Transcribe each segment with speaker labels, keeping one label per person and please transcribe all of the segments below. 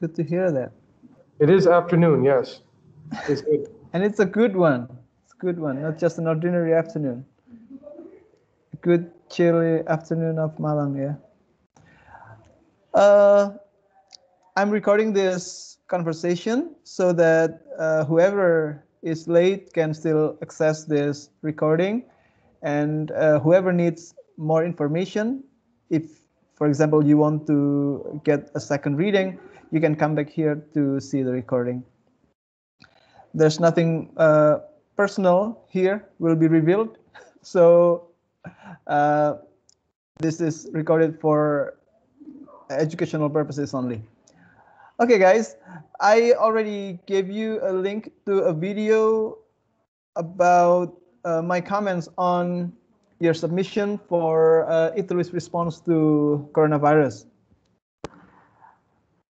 Speaker 1: Good to hear that.
Speaker 2: It is afternoon, yes. It's good.
Speaker 1: And it's a good one. It's a good one, not just an ordinary afternoon. A good chilly afternoon of Malang, yeah. I'm recording this conversation so that whoever is late can still access this recording, and whoever needs more information, if, for example, you want to get a second reading, you can come back here to see the recording. There's nothing personal here will be revealed, so this is recorded for educational purposes only. Okay, guys, I already gave you a link to a video about my comments on your submission for Italy's response to coronavirus.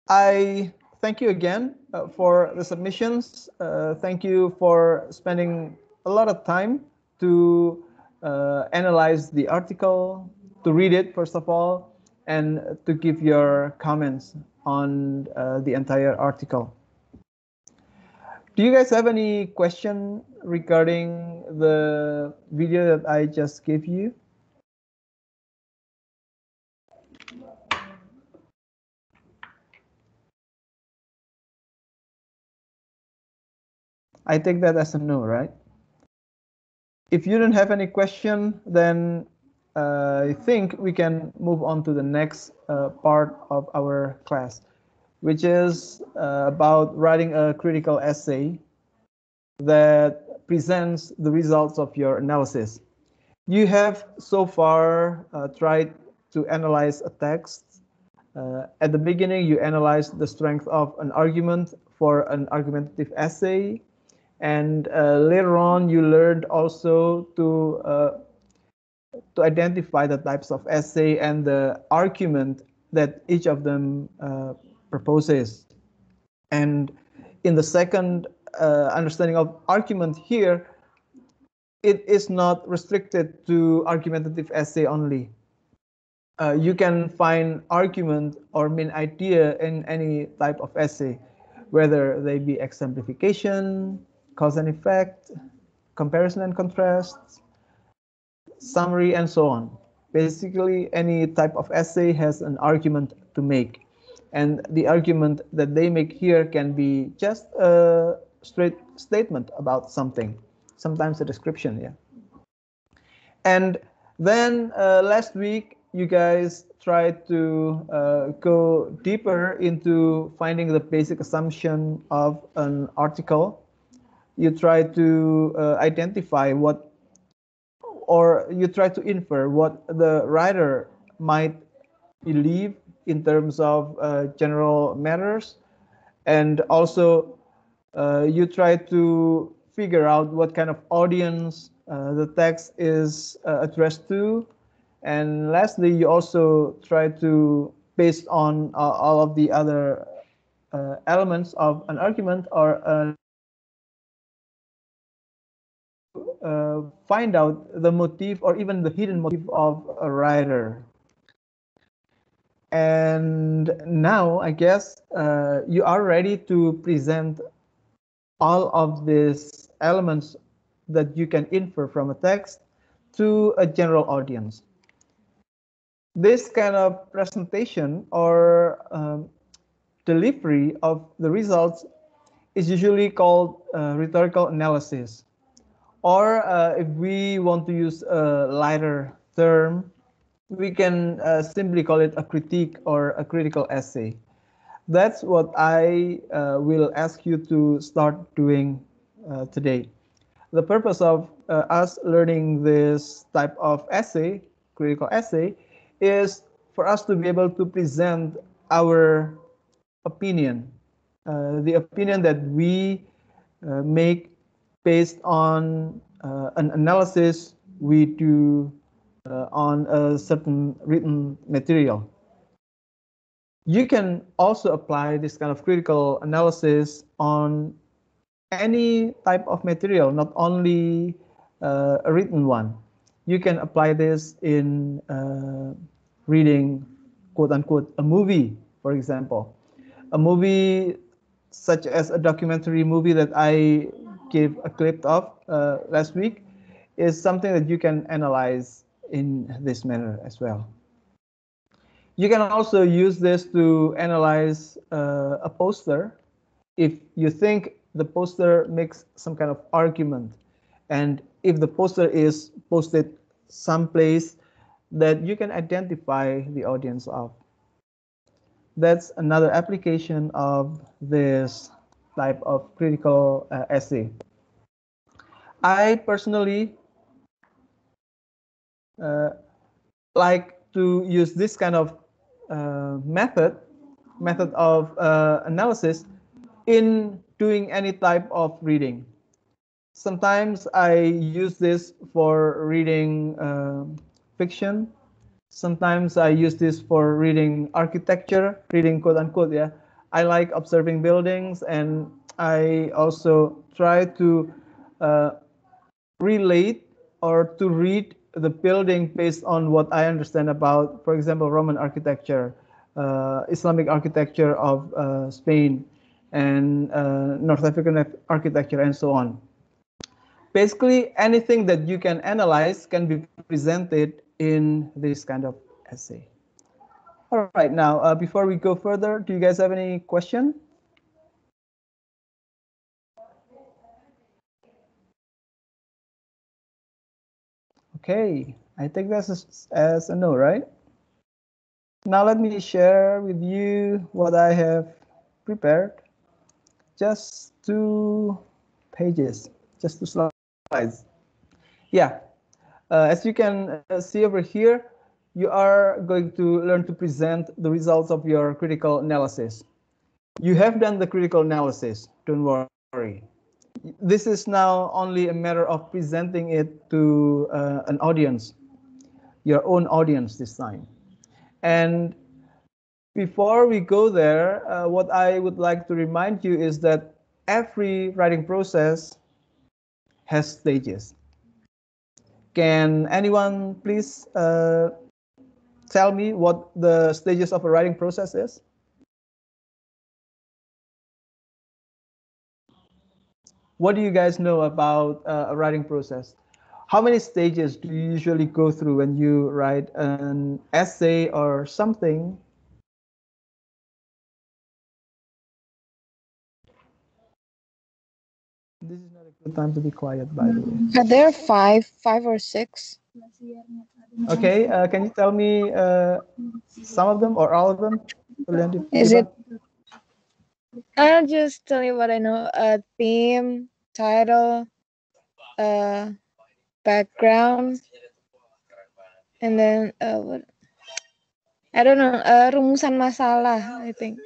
Speaker 1: I thank you again for the submissions. Thank you for spending a lot of time to analyze the article, to read it, first of all, and to give your comments on the entire article. Do you guys have any question regarding the video that I just gave you? I take that as a no, right? If you don't have any question, then I think we can move on to the next part of our class, which is about writing a critical essay that presents the results of your analysis. You have so far tried to analyze a text. At the beginning, you analyzed the strength of an argument for an argumentative essay. And later on, you learned also to identify the types of essay and the argument that each of them proposes. And in the second understanding of argument here, it is not restricted to argumentative essay only. You can find argument or main idea in any type of essay, whether they be exemplification, cause and effect, comparison and contrast, summary, and so on. Basically, any type of essay has an argument to make. And the argument that they make here can be just a straight statement about something, sometimes a description, yeah. And then last week, you guys tried to go deeper into finding the basic assumption of an article. You try to identify what, or you try to infer what the writer might believe in terms of general matters, and also you try to figure out what kind of audience the text is addressed to, and lastly, you also try to, based on all of the other elements of an argument or find out the motive or even the hidden motive of a writer. And now, I guess, you are ready to present all of these elements that you can infer from a text to a general audience. This kind of presentation or delivery of the results is usually called rhetorical analysis. Or if we want to use a lighter term, we can simply call it a critique or a critical essay. That's what I will ask you to start doing today. The purpose of us learning this type of essay, critical essay, is for us to be able to present our opinion, the opinion that we make based on an analysis we do on a certain written material. You can also apply this kind of critical analysis on any type of material, not only a written one. You can apply this in reading, quote unquote, a movie, for example. A movie such as a documentary movie that I gave a clip of last week is something that you can analyze in this manner as well. You can also use this to analyze a poster if you think the poster makes some kind of argument, and if the poster is posted someplace that you can identify the audience of. That's another application of this type of critical essay. I personally uh, like to use this kind of method of analysis in doing any type of reading. Sometimes I use this for reading fiction. Sometimes I use this for reading architecture, reading quote unquote, yeah. I like observing buildings, and I also try to uh, relate or to read the building based on what I understand about, for example, Roman architecture, Islamic architecture of Spain, and North African architecture, and so on. Basically, anything that you can analyze can be presented in this kind of essay. All right, now, before we go further, do you guys have any question? Okay, I take this as a no, right? Now let me share with you what I have prepared. Just 2 pages, just 2 slides. Yeah, as you can see over here, you are going to learn to present the results of your critical analysis. You have done the critical analysis, don't worry. This is now only a matter of presenting it to an audience, your own audience this time. And before we go there, what I would like to remind you is that every writing process has stages. Can anyone please tell me what the stages of a writing process is? What do you guys know about a writing process? How many stages do you usually go through when you write an essay or something? This is not a good time to be quiet, by the way.
Speaker 3: Are there five or six?
Speaker 1: Okay, can you tell me some of them or all of them?
Speaker 3: Is it? I'll just tell you what I know. Theme, title, uh, background, and then what? I don't know. Rumusan masalah, I think.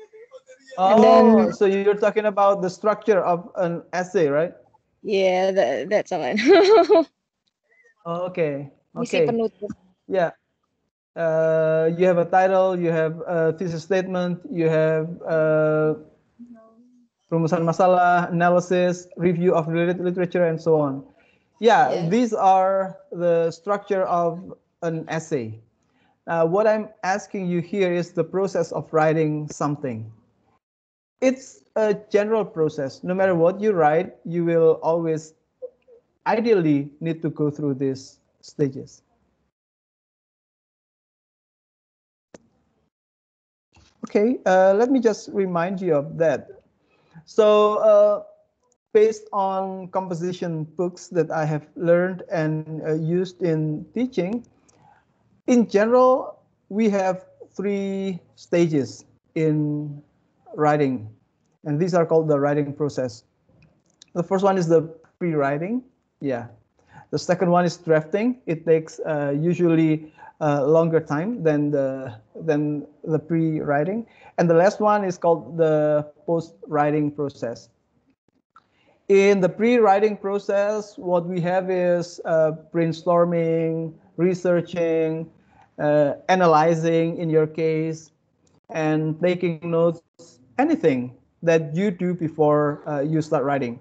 Speaker 3: And
Speaker 1: Oh,
Speaker 3: then
Speaker 1: so you're talking about the structure of an essay, right?
Speaker 3: yeah, that's all I know.
Speaker 1: Okay,
Speaker 3: Misi
Speaker 1: okay.
Speaker 3: penutup.
Speaker 1: Yeah. You have a title, you have a thesis statement, you have rumusan masalah, analysis, review of related literature, and so on. Yeah,
Speaker 3: Yes.
Speaker 1: these are the structure of an essay. What I'm asking you here is the process of writing something. It's a general process. No matter what you write, you will always ideally need to go through these stages. Okay, let me just remind you of that. So based on composition books that I have learned and used in teaching, in general, we have 3 stages in writing, and these are called the writing process. The first one is the pre-writing. Yeah. The second one is drafting. It takes usually longer time than the pre-writing. And the last one is called the post-writing process. In the pre-writing process, what we have is brainstorming, researching, analyzing in your case, and taking notes, anything that you do before you start writing.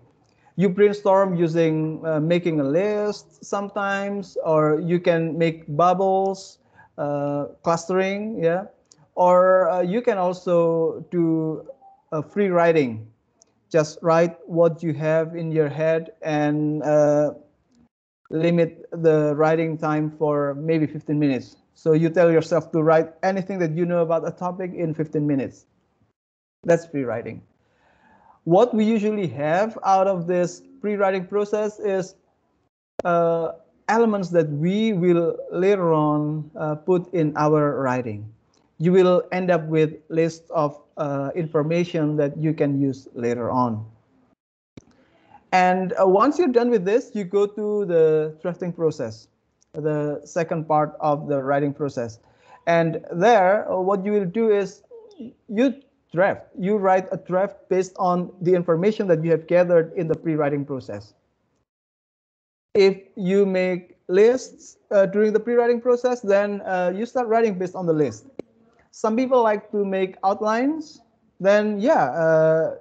Speaker 1: You brainstorm using making a list sometimes, or you can make bubbles, clustering, yeah, or you can also do free writing. Just write what you have in your head and limit the writing time for maybe 15 minutes. So you tell yourself to write anything that you know about a topic in 15 minutes. That's free writing. What we usually have out of this pre-writing process is elements that we will later on put in our writing. You will end up with lists of information that you can use later on. And once you're done with this, you go to the drafting process, the second part of the writing process. And there, what you will do is you draft. You write a draft based on the information that you have gathered in the pre-writing process. If you make lists during the pre-writing process, then you start writing based on the list. Some people like to make outlines. Then, yeah,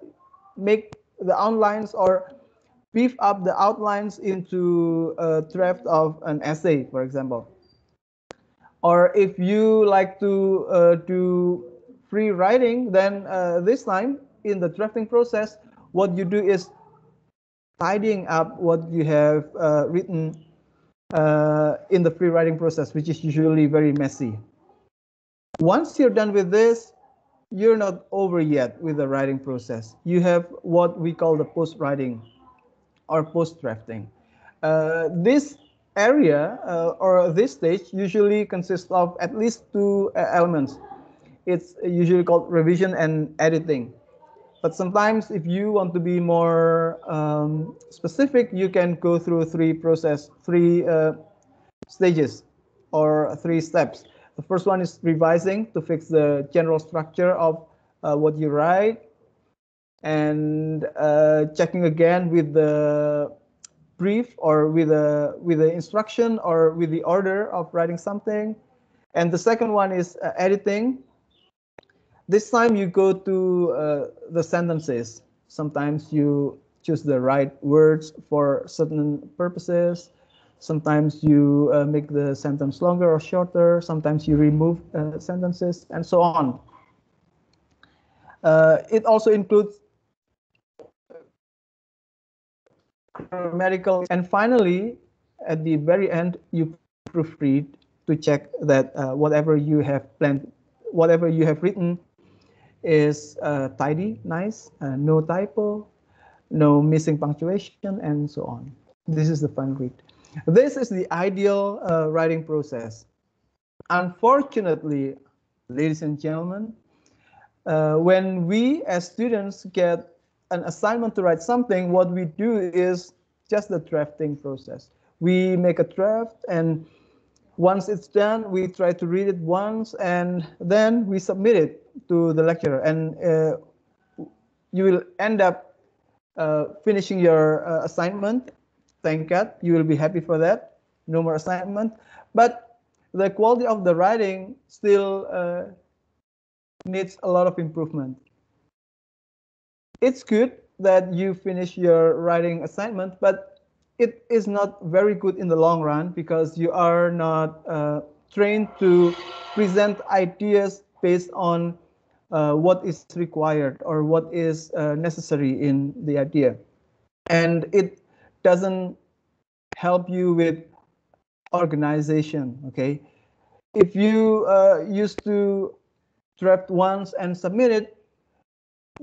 Speaker 1: make the outlines or beef up the outlines into a draft of an essay, for example. Or if you like to do free writing, then this time in the drafting process, what you do is tidying up what you have written in the free writing process, which is usually very messy. Once you're done with this, you're not over yet with the writing process. You have what we call the post-writing or post-drafting. This area or this stage usually consists of at least two elements. It's usually called revision and editing. But sometimes if you want to be more specific, you can go through three stages or three steps. The first one is revising to fix the general structure of what you write, and checking again with the brief or with the instruction or with the order of writing something. And the second one is editing. This time you go to the sentences. Sometimes you choose the right words for certain purposes. Sometimes you make the sentence longer or shorter. Sometimes you remove sentences and so on. It also includes grammatical. And finally, at the very end, you proofread to check that whatever you have planned, whatever you have written is tidy, nice, no typo, no missing punctuation, and so on. This is the final read. This is the ideal writing process. Unfortunately, ladies and gentlemen, when we as students get an assignment to write something, what we do is just the drafting process. We make a draft, and once it's done, we try to read it once, and then we submit it to the lecturer. And you will end up finishing your assignment. Thank God, you will be happy for that. No more assignment. But the quality of the writing still needs a lot of improvement. It's good that you finish your writing assignment, but it is not very good in the long run because you are not trained to present ideas based on what is required or what is necessary in the idea. And it doesn't help you with organization, okay? If you used to draft once and submit it,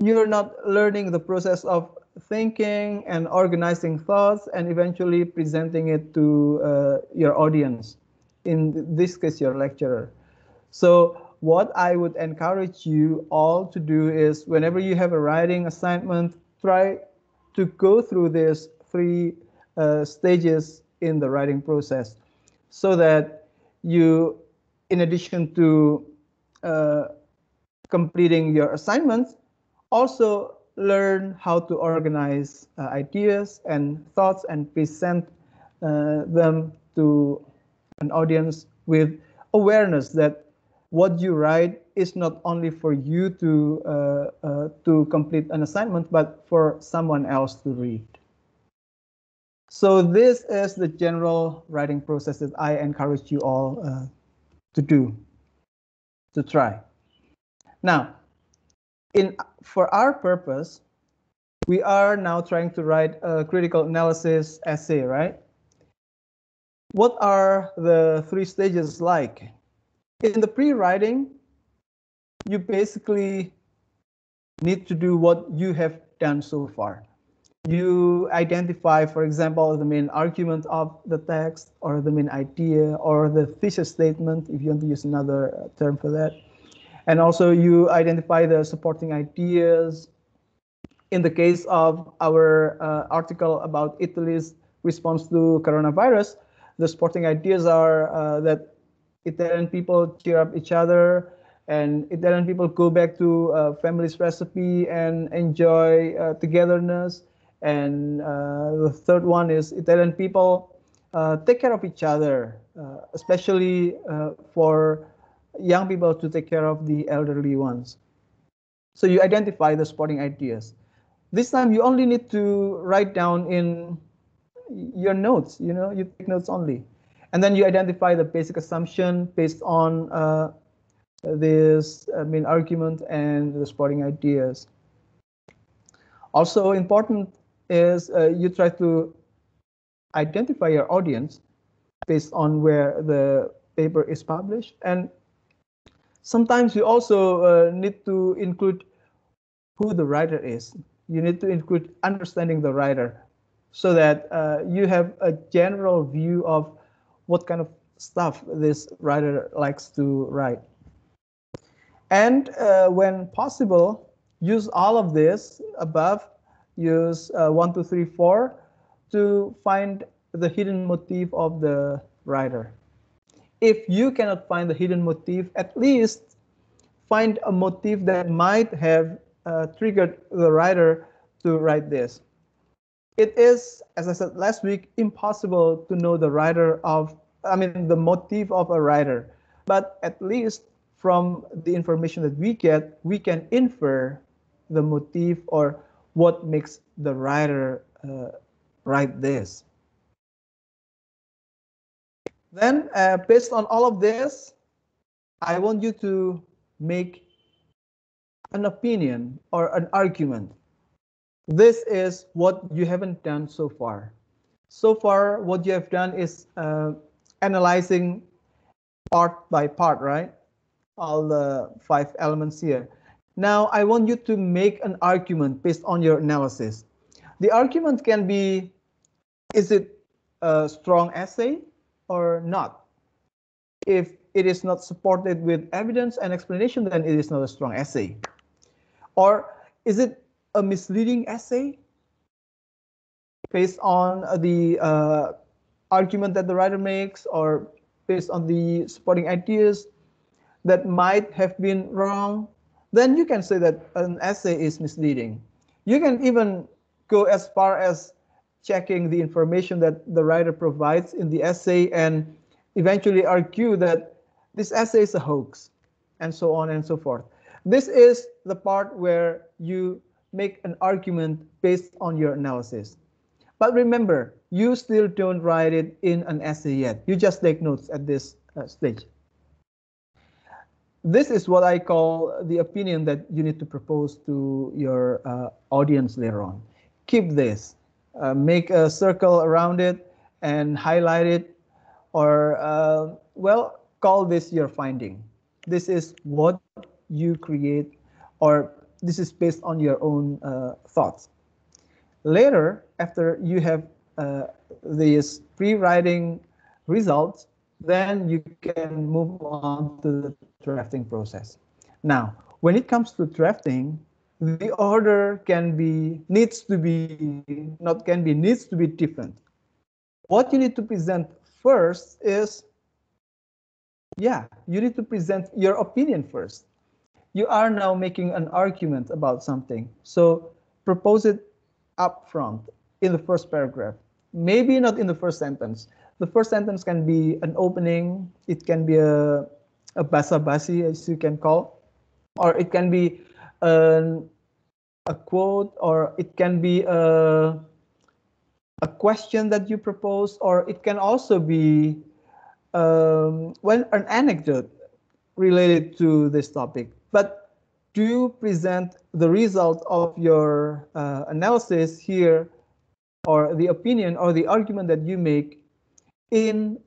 Speaker 1: you're not learning the process of thinking and organizing thoughts and eventually presenting it to your audience, in this case your lecturer. So what I would encourage you all to do is whenever you have a writing assignment, try to go through these three stages in the writing process so that you, in addition to completing your assignments, also learn how to organize ideas and thoughts and present them to an audience with awareness that what you write is not only for you to complete an assignment, but for someone else to read. So this is the general writing process that I encourage you all to do, to try. Now, for our purpose, we are now trying to write a critical analysis essay, right? What are the 3 stages like? In the pre-writing, you basically need to do what you have done so far. You identify, for example, the main argument of the text, or the main idea, or the thesis statement, if you want to use another term for that. And also you identify the supporting ideas. In the case of our article about Italy's response to coronavirus, the supporting ideas are that Italian people cheer up each other, and Italian people go back to family's recipe and enjoy togetherness. And the third one is Italian people take care of each other, especially for young people to take care of the elderly ones. So you identify the supporting ideas. This time you only need to write down in your notes, you take notes only. And then you identify the basic assumption based on this main argument and the supporting ideas. Also important is you try to identify your audience based on where the paper is published. And sometimes you also need to include who the writer is. You need to include understanding the writer, so that you have a general view of what kind of stuff this writer likes to write. And when possible, use all of this above, use 1, 2, 3, 4 to find the hidden motif of the writer. If you cannot find the hidden motif, at least find a motif that might have triggered the writer to write this. It is, as I said last week, impossible to know the the motif of a writer. But at least from the information that we get, we can infer the motif or what makes the writer write this. Then, based on all of this, I want you to make an opinion or an argument. This is what you haven't done so far. So far, what you have done is analyzing part by part, right? All the 5 elements here. Now, I want you to make an argument based on your analysis. The argument can be, is it a strong essay or not? If it is not supported with evidence and explanation, then it is not a strong essay. Or is it a misleading essay based on the argument that the writer makes, or based on the supporting ideas that might have been wrong? Then you can say that an essay is misleading. You can even go as far as checking the information that the writer provides in the essay and eventually argue that this essay is a hoax, and so on and so forth. This is the part where you make an argument based on your analysis. But remember, you still don't write it in an essay yet. You just take notes at this stage. This is what I call the opinion that you need to propose to your audience later on. Keep this. Make a circle around it and highlight it, or well, call this your finding. This is what you create, or this is based on your own thoughts. Later, after you have these pre-writing results, then you can move on to the drafting process. Now, when it comes to drafting, the order needs to be different. What you need to present first is, you need to present your opinion first. You are now making an argument about something, so propose it up front in the first paragraph. Maybe not in the first sentence. The first sentence can be an opening. It can be a basa-basi, as you can call, or it can be a quote, or it can be a question that you propose, or it can also be an anecdote related to this topic. But do present the result of your analysis here, or the opinion or the argument that you make in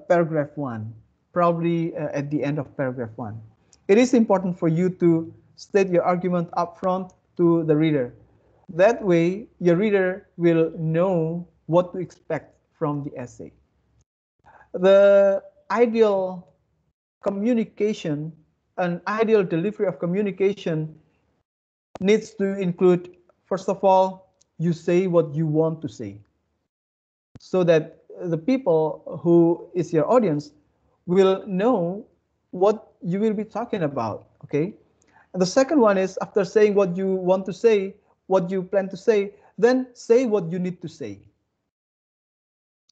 Speaker 1: paragraph 1, probably at the end of paragraph 1. It is important for you to state your argument upfront to the reader. That way, your reader will know what to expect from the essay. The ideal communication, an ideal delivery of communication needs to include, first of all, you say what you want to say, so that the people who is your audience will know what you will be talking about, okay? And the second one is, after saying what you want to say, what you plan to say, then say what you need to say.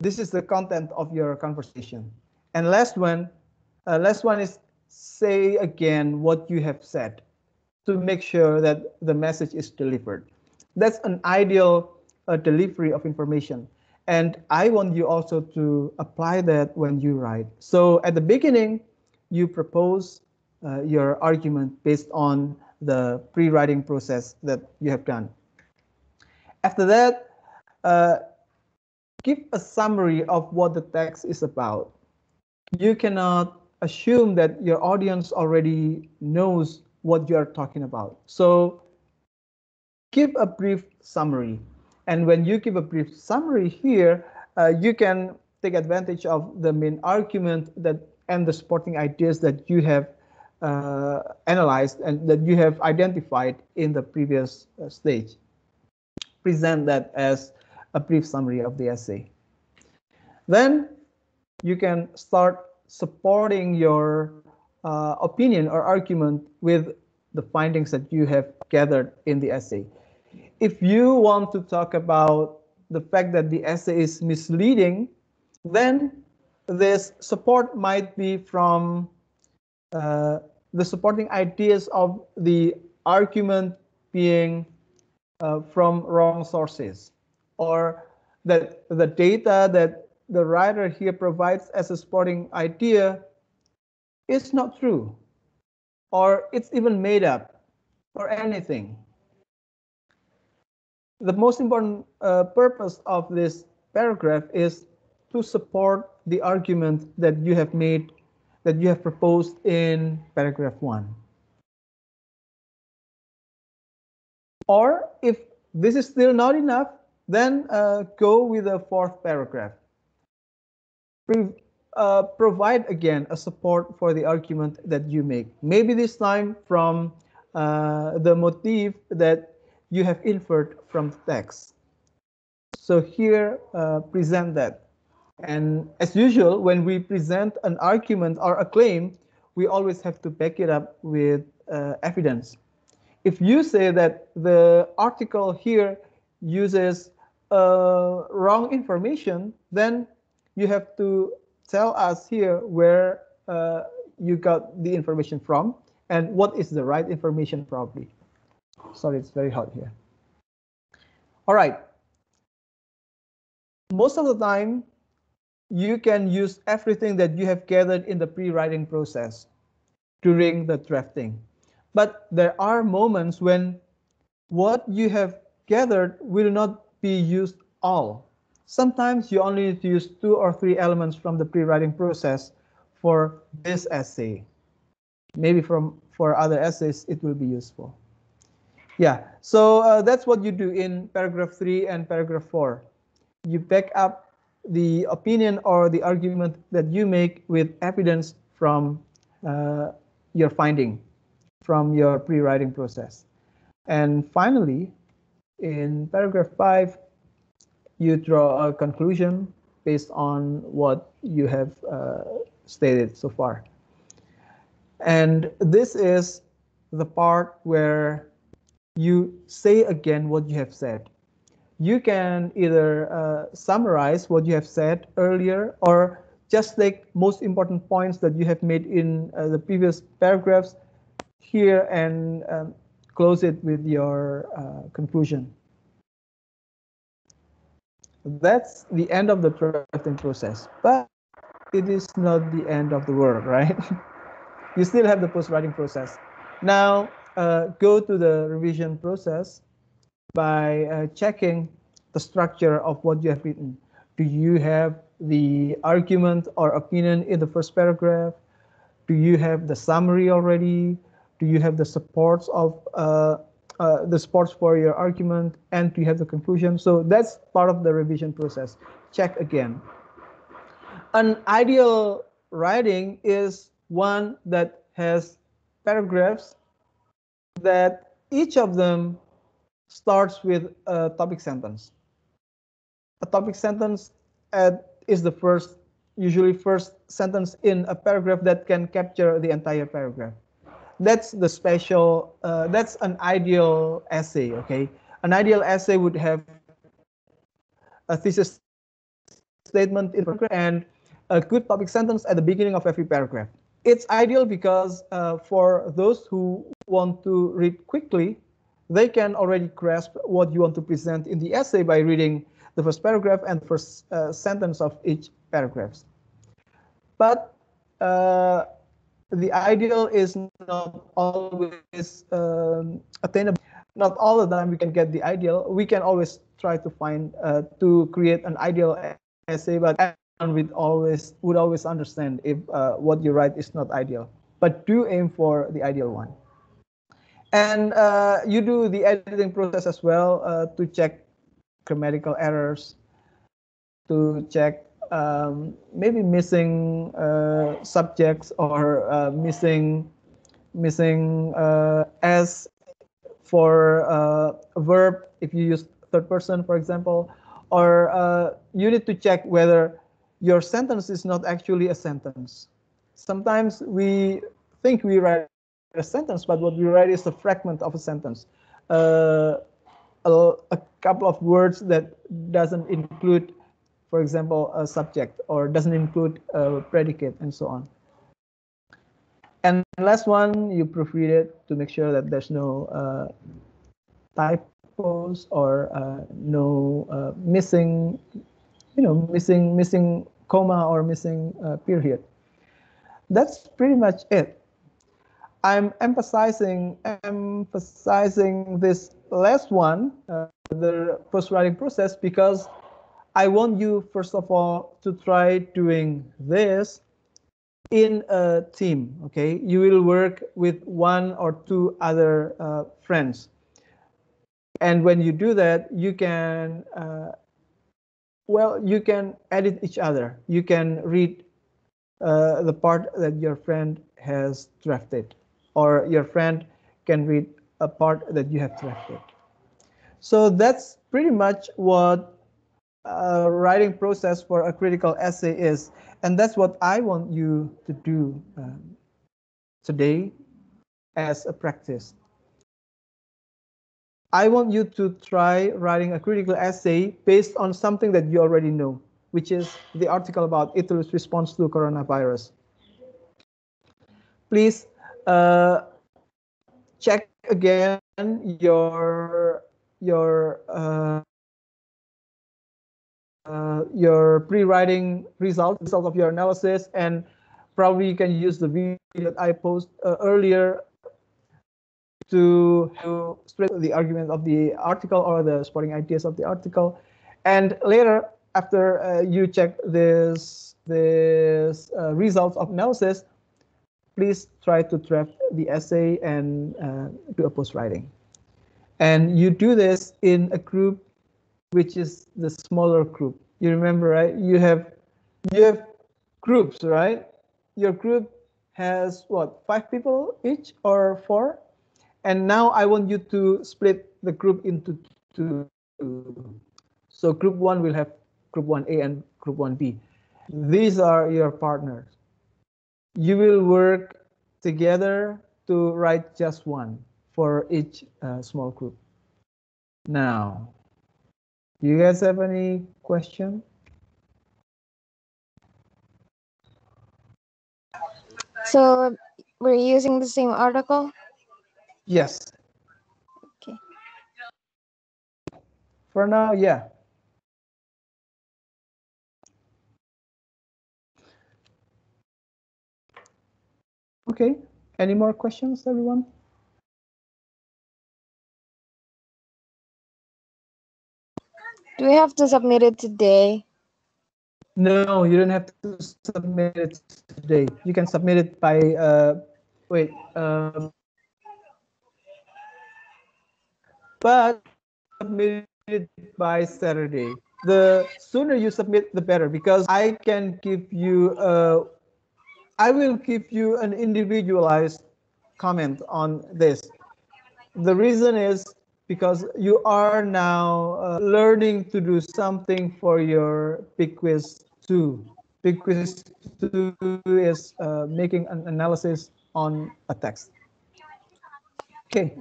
Speaker 1: This is the content of your conversation. And last one is say again what you have said to make sure that the message is delivered. That's an ideal delivery of information. And I want you also to apply that when you write. So at the beginning, you propose your argument based on the pre-writing process that you have done. After that, give a summary of what the text is about. You cannot assume that your audience already knows what you are talking about. So give a brief summary. And when you give a brief summary here, you can take advantage of the main argument that and the supporting ideas that you have analyzed and that you have identified in the previous stage. Present that as a brief summary of the essay. Then you can start supporting your opinion or argument with the findings that you have gathered in the essay. If you want to talk about the fact that the essay is misleading, then this support might be from the supporting ideas of the argument being from wrong sources, or that the data that the writer here provides as a supporting idea is not true, or it's even made up, or anything. The most important purpose of this paragraph is to support the argument that you have made, that you have proposed in paragraph 1. Or if this is still not enough, then go with the 4th paragraph. Provide again a support for the argument that you make. Maybe this time from the motif that you have inferred from the text. So here, present that. And as usual, when we present an argument or a claim, we always have to back it up with evidence. If you say that the article here uses wrong information, then you have to tell us here where you got the information from and what is the right information probably. Sorry, it's very hot here. All right. Most of the time, you can use everything that you have gathered in the pre-writing process during the drafting. But there are moments when what you have gathered will not be used all. Sometimes you only need to use 2 or 3 elements from the pre-writing process for this essay. Maybe for other essays, it will be useful. Yeah, so that's what you do in paragraph 3 and paragraph 4. You back up the opinion or the argument that you make with evidence from your finding, from your pre-writing process. And finally, in paragraph 5, you draw a conclusion based on what you have stated so far. And this is the part where you say again what you have said. You can either summarize what you have said earlier, or just take most important points that you have made in the previous paragraphs here and close it with your conclusion. That's the end of the drafting process, but it is not the end of the world, right? You still have the post-writing process. Now, go to the revision process by checking the structure of what you have written. Do you have the argument or opinion in the first paragraph? Do you have the summary already? Do you have the supports of the supports for your argument? And do you have the conclusion? So that's part of the revision process. Check again. An ideal writing is one that has paragraphs that each of them starts with a topic sentence. A topic sentence is the usually first sentence in a paragraph that can capture the entire paragraph. That's the special, that's an ideal essay, okay? An ideal essay would have a thesis statement in paragraph and a good topic sentence at the beginning of every paragraph. It's ideal because for those who want to read quickly, they can already grasp what you want to present in the essay by reading the first paragraph and the first sentence of each paragraph. But the ideal is not always attainable. Not all the time we can get the ideal. We can always try to find to create an ideal essay, but everyone would always understand if what you write is not ideal. But do aim for the ideal one. And you do the editing process as well to check grammatical errors, to check maybe missing subjects or missing s for a verb if you use third person, for example, or you need to check whether your sentence is not actually a sentence. Sometimes we think we write a sentence, but what we write is a fragment of a sentence. A couple of words that doesn't include, for example, a subject or doesn't include a predicate and so on. And last one, you proofread it to make sure that there's no typos or no missing, missing comma or missing period. That's pretty much it. I'm emphasizing this last one, the post-writing process, because I want you, first of all, to try doing this in a team, okay? You will work with one or two other friends. And when you do that, you can, you can edit each other. You can read the part that your friend has drafted, or your friend can read a part that you have drafted. So that's pretty much what writing process for a critical essay is, and that's what I want you to do today as a practice. I want you to try writing a critical essay based on something that you already know, which is the article about Italy's response to coronavirus. Please check again your pre-writing result of your analysis, and probably you can use the video that I posted earlier to spread the argument of the article or the supporting ideas of the article. And later, after you check this results of analysis, please try to draft the essay and do a post-writing. And you do this in a group which is the smaller group. You remember, right? You have groups, right? Your group has what, 5 people each or 4? And now I want you to split the group into 2. So group 1 will have group 1A and group 1B. These are your partners. You will work together to write just one for each small group. Now, do you guys have any question?
Speaker 3: So we're using the same article?
Speaker 1: Yes.
Speaker 3: Okay.
Speaker 1: For now, yeah. Okay. Any more questions, everyone?
Speaker 3: Do we have to submit it today?
Speaker 1: No, you don't have to submit it today. You can submit it by wait. But submit it by Saturday. The sooner you submit, the better, because I can give you I will give you an individualized comment on this. The reason is because you are now learning to do something for your big quiz 2. Big quiz 2 is making an analysis on a text. Okay.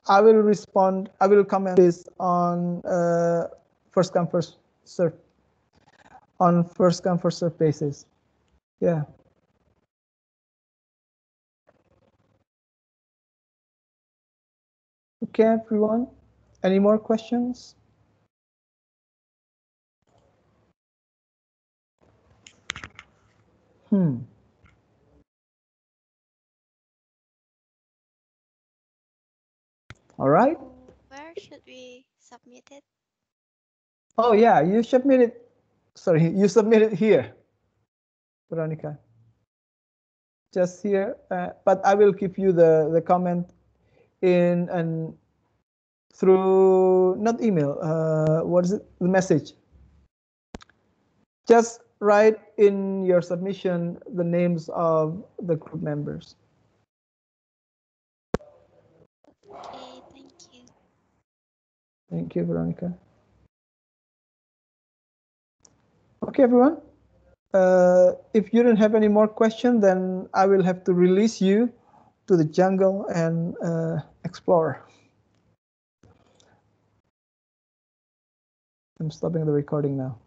Speaker 1: I will respond. I will comment this on first come first serve, on first come first serve basis. Yeah. Okay, everyone. Any more questions? All right.
Speaker 4: Where should we submit it?
Speaker 1: Oh yeah, you submit it. Sorry, you submit it here, Veronica. Just here, but I will give you the comment in and through not email. What is it? The message. Just write in your submission the names of the group members.
Speaker 4: Okay, thank you.
Speaker 1: Thank you, Veronica. Okay, everyone. If you don't have any more questions, then I will have to release you to the jungle and explore. I'm stopping the recording now.